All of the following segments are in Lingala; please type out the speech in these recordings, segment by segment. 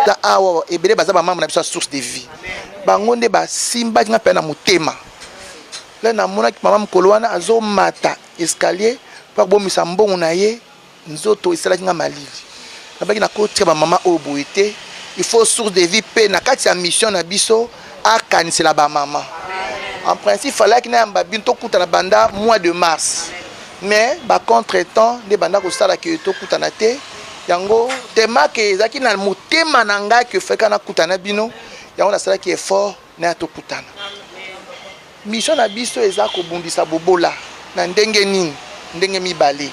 ta awa ebele baza ba membre na biso source de vie bango nde ba simba nga pe na motema là na mona ki mama mkolo wana azo mata escalier pa bomisa mbongo na ye nzoto isala nga malili na baki na kotia ba mama oboete il faut source de vie pe na kati ya mission na biso akanisela ba mama en principe fallait que na mbabin to kuta na banda mois de mars mais ba contre-temps de banda ko sala ke to kuta na te yango tema ke ezaki na motema na nga ke feka na kuta na bino yango na sala ki effort na to kutana mission na biso eza ko bundisa bobola na ndenge nini ndenge mibale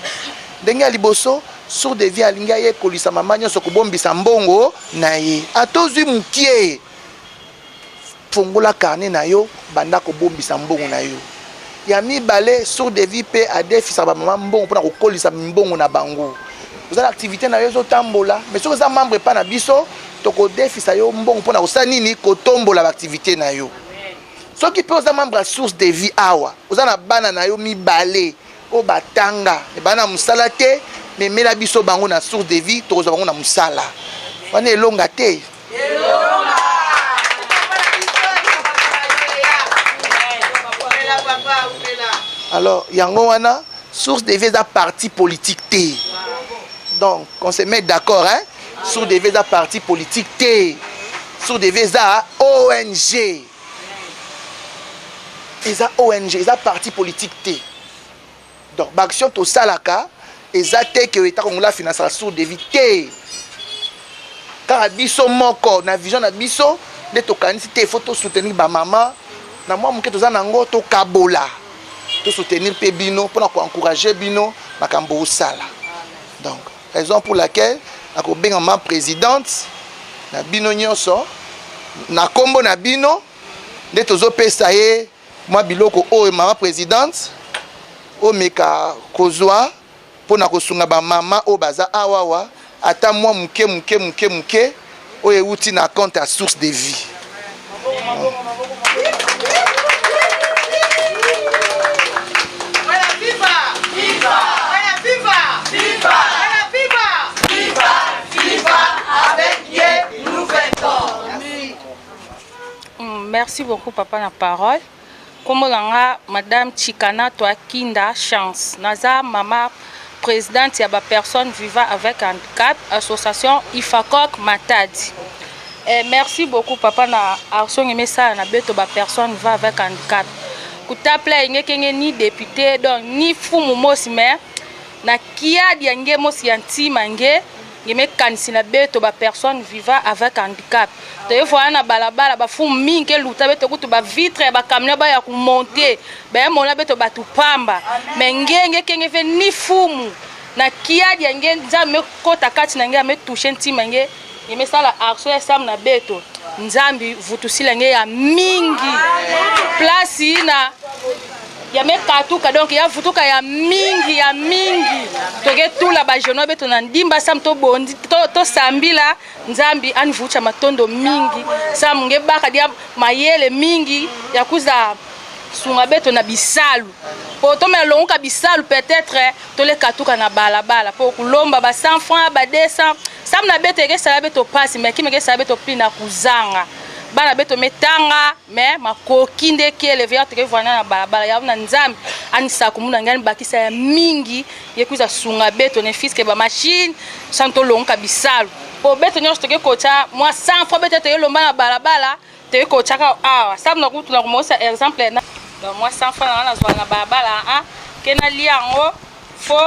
ndenge liboso sur de vie alinga ye kolisa mama nyonso ko bombisa mbongo na ye atozwi mukie fongola carnet na yo banda ko bombisa mbongo na yo ya mibale sur de vie pe adefisa ba mama mbongo pona ko kolisa mbongo na bango vous avez l'activité na yo zo tambola mais soki za membre pa na biso to ko defisa yo mbongo pona ko sa nini ko tombola l'activité na yo soki pe oza membre source de vie awa oza na bana na yo mibale o batanga e bana musala te mais mela biso bango na source de vie to bango na musala wana elonga te elonga. Alors yango wana source de vie da parti politique te donc on se met d'accord hein source de vie da parti politique te source de vie da ONG eza ONG eza parti politique te donc l'action to salaka eza te que état kongola finance la source de vie te car biso moko na vision na biso de to kanisi te faut to soutenir ba maman na moi muke to za nango to kabola to soutenir pe bino pour encourager bino makambo osala donc raison pour laquelle ako benga ma présidente na bino nyonso na kombo na bino de tozo pesa ye moi biloko o mama présidente o meka kozwa pona kosunga ba mama o baza awawa ata moi muke o euti na compte à source de vie Merci beaucoup, papa, la parole. Comme madame Chikana Toakinda Chance, Naza, maman présidente, il y a des personnes vivant avec handicap, association IFACOC Matadi. Et merci beaucoup, papa, na arson et message na beto ba personne vivant avec handicap. Kutapla ni député, donc ni fou mosi mais na kia diange mosi anti mange. Yeme kanisi na beto ba personne vivant avec handicap. Te fois na balabala ba fu minke luta beto kutu ba vitre ba camion ba ya ku monter. Ba mona beto ba tupamba. Mengenge kenge fe ni fumu. Na kia dia ngenza me kota kati na nge me toucher ntima nge. Yeme sala action sam na beto. Nzambi vutusila nge ya mingi. Place na ya mekatuka donc ya vutuka ya mingi toke tula ba jeune beto na ndimba sam to bondi to sambila nzambi anvucha matondo mingi sam nge baka dia mayele mingi ya kuza sunga beto na bisalu po to melonga bisalu peut-être to le katuka na balabala po kulomba ba 100 francs ba 200 sam na beto ke sa beto passe mais kimeke sa beto pina kuzanga bana beto metanga mais makoki ndeke elever te vana na balabala ya na nzambi anisa kumuna ngani bakisa ya mingi yekuza sunga beto ne fiske ba machine santo lonka bisalu po beto nyos te kocha moi 100 fois beto te lomba na balabala te kocha ka awa sam na kutu na kumosa exemple na donc moi 100 fois na zwa na balabala a kena liango fo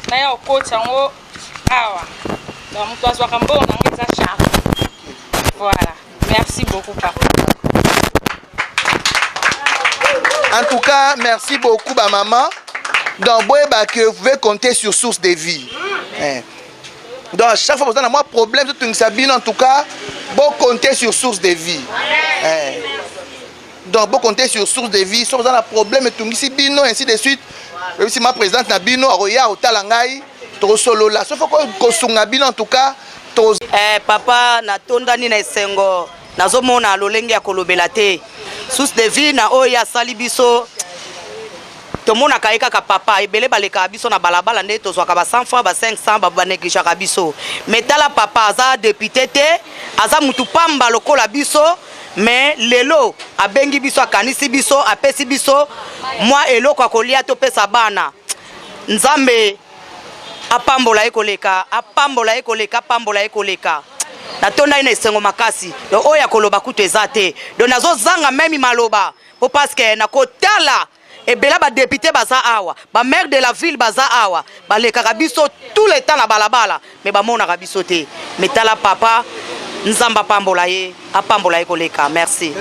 na ya kocha ngo awa donc mtu azwa kambo na ngeza cha voilà. Merci beaucoup, papa. En tout cas, merci beaucoup, ma maman. Donc, que vous pouvez compter sur source de vie. Donc, à chaque fois que vous avez un problème, en tout cas, vous comptez sur source de vie. Donc, vous comptez sur source de vie. Si vous avez un problème, ainsi de suite. Si ma présidente na bino, aroya au talangai, to solo là. Sauf que kosunga bino, en tout cas. Papa na tondani na esengo nazomona lolenge ya kolobela te source de vie na oya sali biso tomona kaika ka papa ebele baleka biso na balabala nde tozwaka ba 100 francs ba 500 ba négligera biso metala papa aza député te aza mutu pamba lokola biso mais lelo abengi biso akanisi biso apesi biso mwa eloko akolia to pesa bana nzambe apambola ekoleka natonda ina esengo makasi do oya koloba kutu eza te do nazo zanga memi maloba po parce que nakotala ebela ba député baza awa ba maire de la ville baza awa baleka biso tout le temps na balabala mais ba mona biso te metala papa nzamba pambola ye apambola ye koleka merci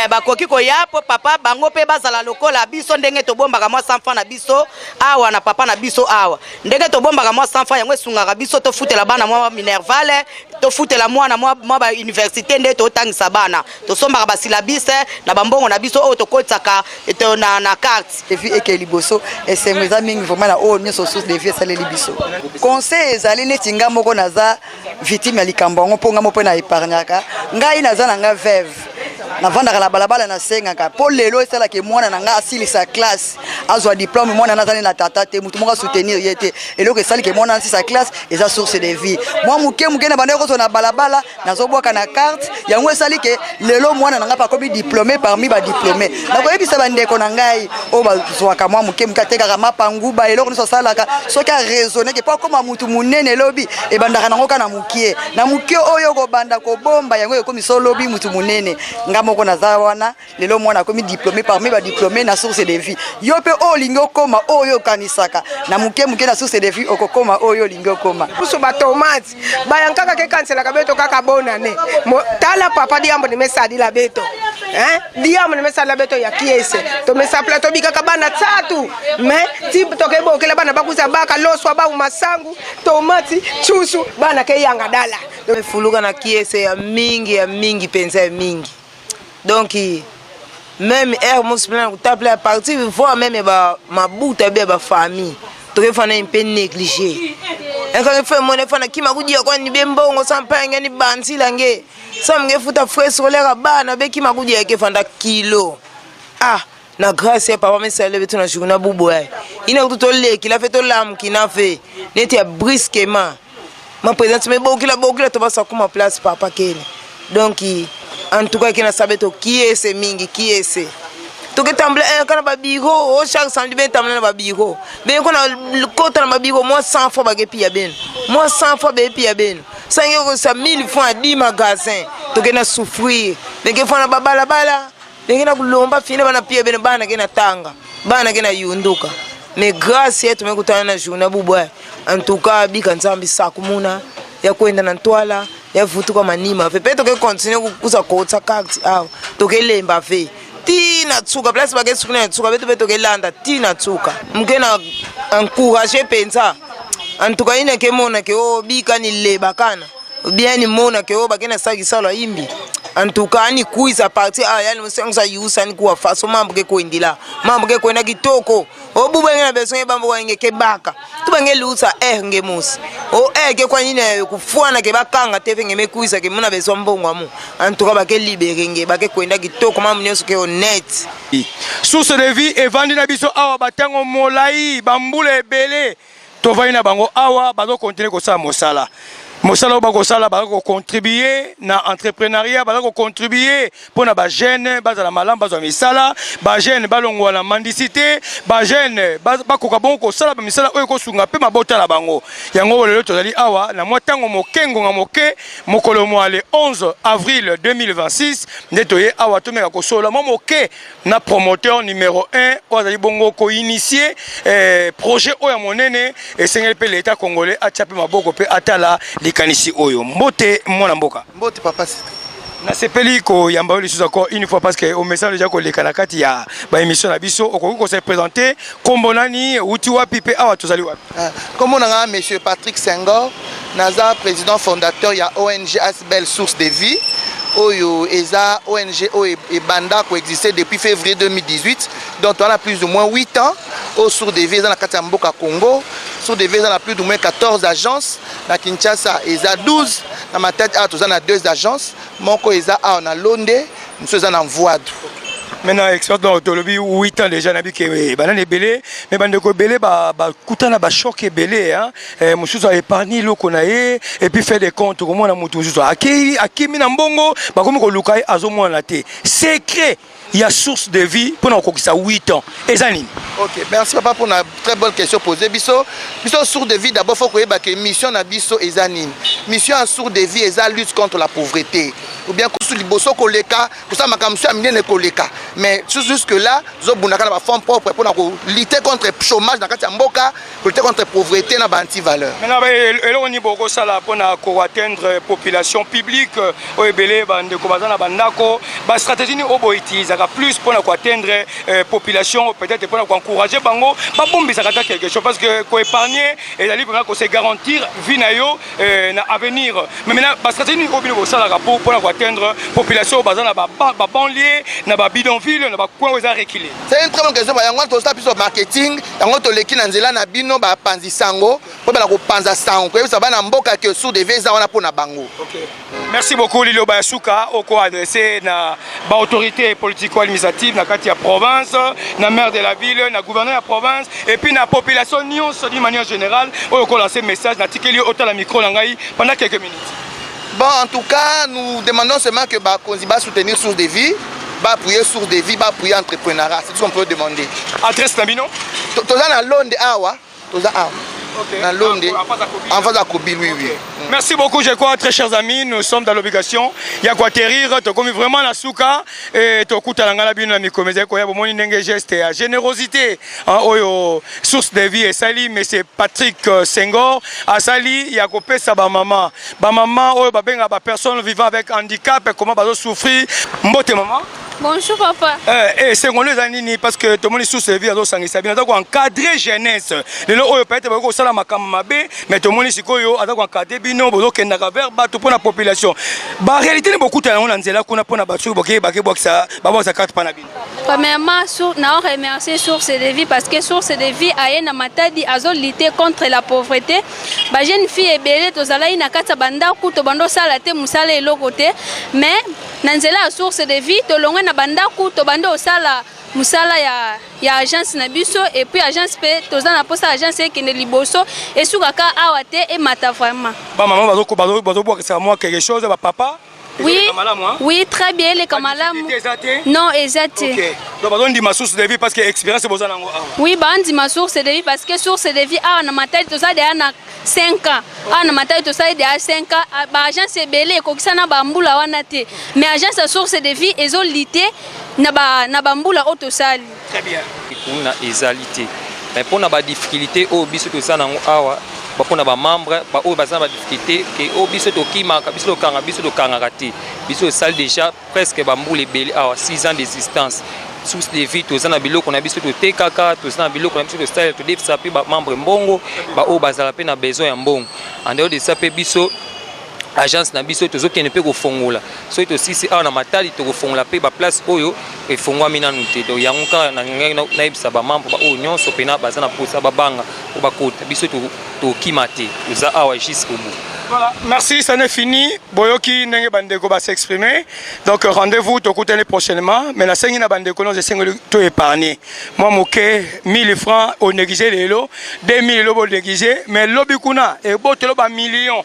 bakoki koya po papa bango pe bazala lokola biso ndenge tobombaka mwa 100 francs na biso awa na papa na biso awa ndenge tobombaka mwa 100 francs yango esungaka biso to futela bana mwa minervale to futela mwana mwa ba université nde to tangisa bana to sombaka ba syllabus na bambongo na biso o to kotaka eto na carte et puis eke liboso esengo eza mingi vraiment na o nyoso source de vie saleli biso conseil ezali neti nga moko naza victime ya likambo ngo ponga mo pe na épargnaka ngai naza na nga veuve navandaka na balabala na sengaka po lelo esalaka mwana na nga asilisa classe azwa diplôme mwana nazali na tata te mutu moko soutenir ye te eloko esalika mwana asilisa classe eza source de vie mwa muke na bande kozo na balabala nazobwaka na carte yango esalike lelo mwana na nga pakomi diplômé parmi ba diplômé nakoyebisa bandeko na ngai o bazwaka mwa muke atekaka mapanguba eloko nyonso asalaka soki araisonne ke po akoma mutu munene lobi ebandaka nango ka na muke oyo kobanda kobomba yango ekomi so lobi mutu munene nga moko naza wana lelo mwana akomi diplômé parmi ba diplômé na source de vie yo pe olingi okoma oyo kanisaka na muke na source de vie okokoma oyo olingi okoma puso ba tomate bayankaka ke kansela kabeto kaka bonane tala papa diambo ni mesadi la beto diambo ni mesadi la beto ya kiese to mesa plateau bikaka bana tsatu mais type to ke bokela bana bakuza baka loswa ba masangu tomati chusu bana ke yanga dala fuluka na kiese ya mingi penza ya mingi donc même air musulman kutapla partie voir même ba mabuta be ba famille to ke fana un peu négligé quand fait mon fana kima kudia kwa ni bembongo sampanga ni bansi lange samge futa frais solaire bana be kima kudia ke fanda kilo na grâce papa me sale beto na journée bubu ina kuto leki la fait to lam kina fait n'était brusquement ma présence me bokila to basa kuma place papa kene donc en tout cas kina sabeto qui est ce mingi qui est ce to ke tamble kana ba bigo o chaque samedi ben tamble na ba bigo ben ko na kota na ba bigo moi 100 fois ba ke pia ben moi 100 fois be pia ben ça ngeko sa 1000 fois 10 magasins to ke na souffrir ben ke fana ba bala ben na kulomba fine bana pia ben bana ke na tanga bana ke na yunduka mais grâce yetu tumekutana na journée bubwa en tout cas bika nzambi sakumuna ya kwenda na ntwala ya vutu kwa manima pepe to ke continue kuza kotsa kakti aw to ke lemba fe tina tsuka place ba ke tsukuna tsuka beto beto ke landa tina tsuka mkena encourager pensa en tout cas ine ke mona ke o bika ni leba kana bien ni mona ke o ba ke na saki sala imbi en tout cas ni kuiza parti yani msenga yusa ni kuwa faso mambo ke koindila mambo ke koenda kitoko obuba ngena beso bambo wange ke baka tubange lusa ngemusi ke kwa nini kufuana ke bakanga tefe ngemekuisa ke muna beso mbongo amu en tout cas ba ke libere nge ba ke koenda kitoko mambo nyoso ke honnête source de vie et vandi na biso awa batango molai bambula ebele to vaina bango awa bazo continuer ko sa mosala mosala ba ko sala ba ko contribuer na entrepreneuriat ba ko contribuer pona ba jeune ba za malamba ba misala ba jeune ba longwa na mendicité ba jeune ba ko ka bon ko sala ba misala oyo ko sunga pe mabota la bango yango lelo tozali awa na motango mokengo nga moke mokolo mo le 11 avril 2026 ndetoye awa to meka ko sola mo moke na promoteur numéro 1 ozali bongo ko initier projet oyo monene et sengel pe l'état congolais a tchape maboko pe atala kanisi oyo mbote mwana mboka mbote papa na sepeli ko yamba oli suza ko une fois parce que au message déjà ko leka na kati ya ba émission na biso ko se présenter kombonani uti wapi pe awa tozali wapi comme on a monsieur Patrick Senghor naza président fondateur ya ONG Asbel Source de Vie oyo eza ONG oyo ebanda ko exister depuis février 2018 donc on a plus ou moins 8 ans au Source de Vie dans la kati ya mboka Congo. Sur des vezes, on a plus ou moins 14 agences. Na Kinshasa, il y a 12. Dans ma tête, on a 2 agences. Moko, il y a Londé. Nous sommes en Voadou. Maintenant, expert dans l'autologie, 8 ans déjà, nabi que banane belé, mais bandeko belé, kutana ba choc belé, hein. Monsieur a épargné le konaé, et puis fait des comptes, comment on a moutou, aki minambongo, comme ko lukai azomo en laté. Secret, il y a source de vie pour nous ça 8 ans. Et Zanine. Ok, merci papa pour une très bonne question posée. Biso source de vie, d'abord, il faut que mission na biso et Zanine. Mission en source de vie, c'est la lutte contre la pauvreté. Ou bien que les bosso koleka, pour ça, ma kamsu a miné les koleka. Mais jusque là, nous avons des fonds propres pour lutter contre le chômage dans la mboka, lutter contre la pauvreté dans la anti-valeur. Maintenant, on y a ça là pour atteindre la population publique, au Ebele, la stratégie est utilisée plus pour atteindre la population, peut-être pour encourager Bango, quelque chose parce que pour épargner et d'aller pour se garantir vie na avenir. Mais maintenant, la stratégie est ça pour atteindre la population dans la banlieue, dans la bidonville, dans la coin où ils ont reculé. C'est une très bonne question. Il y a un marketing, il y a un qui est na bino ba panzi sango, pour la panza sango. Ça va na mboka que sous des visa on a pour na bango. Merci beaucoup Lilo Bayasuka, au quoi adressé na autorité politico-administrative na kati ya province, na maire de la ville, na gouverneur de la province et puis na population nyonso d'une manière générale, au quoi lancer message na tikeli autant la micro langai pendant quelques minutes. Bon, en tout cas, nous demandons seulement que Konzi va soutenir source de vie, va appuyer source de vie, va appuyer entrepreneuriat. C'est tout ce qu'on peut demander. Adresse Nabino? Toza na Londe Awa, Toza Awa. Dans Londe, en face de Kobil, oui, oui. Merci beaucoup, je crois, très chers amis. Nous sommes dans l'obligation. Il y a quoi atterrir, tu as commis vraiment la souka et tu as coupé la ngala bien ami comme ça. Il y a beaucoup de gestes et générosité. Source de vie et Sali, mais c'est Patrick Senghor. À Sali, il y a coupé sa maman. Maman, personne vivant avec handicap, comment va souffrir. Mbote maman. Bonjour papa. C'est les années parce que tout le monde est sous service à Sangi Sabine. Donc encadrer jeunesse. Les gens peut-être que ça la makamabe, mais tout le monde est sikoyo à encadrer bino bozo kendaka vers bato pour la population. Ba réalité beaucoup de gens nzela kuna pona batu boké boxa baboza carte panabine. Premièrement, na on remercier Source de Vie parce que Source de Vie a na matadi azo lutter contre la pauvreté. Ba jeune fille ebele to zala ina kata banda ku to bando sala te musala elokote, mais nanzela Source de Vie to longa na banda ku to bando sala musala ya agence na biso et puis agence pe toza na posa agence qui ne liboso et sukaka awate et mata vraiment. Ba maman bazo boire ça moi quelque chose ba papa. Oui, oui, très bien, les Kamalamu. Non, exact. Ok. Donc, on dit ma source de vie parce que l'expérience est besoin. Oui, on dit ma source de vie parce que source de vie, on a ma tête, tout ça, il y a 5 ans. On a ma tête, tout ça, il y a 5 ans. L'agence est belée, comme ça, on a bamboula, on a été. Mais l'agence de source de vie, ils ont lité, na bamboula, auto sali. Très bien. On a égalité. Mais pour la difficulté, au biso tout ça, pour les membres, ils ont des difficultés. Au biso to kimaka, biso to kanga, biso to kangakati. Biso sal déjà presque bamboule belé à 6 ans d'existence. Source de vie, tous les biloko qu'on a biso to tekaka, tous les biloko qu'on a biso to style, to def sapi ba membre mbongo, ba o bazala pe na besoin ya mbongo. En dehors de ça pe biso agence na biso tozo kene pe ko fongola. So to sisi a na matali to ko fongola pe ba place oyo e fongwa mina nute. Do yanguka na na ibisa ba membre ba o nyonso pe na bazana posa ba banga ko ba kota biso to kimate. Uza awa jusqu'au bout. Voilà, merci, ça n'est fini. Boyoki nenge bandeko va s'exprimer. Donc rendez-vous tout l'année prochainement. Mais la sengina bandeko non, je sais tout épargné. Moi moké 1000 francs au négligé les lots, 2000 lots au négligé, mais lobby kuna et bote loba millions.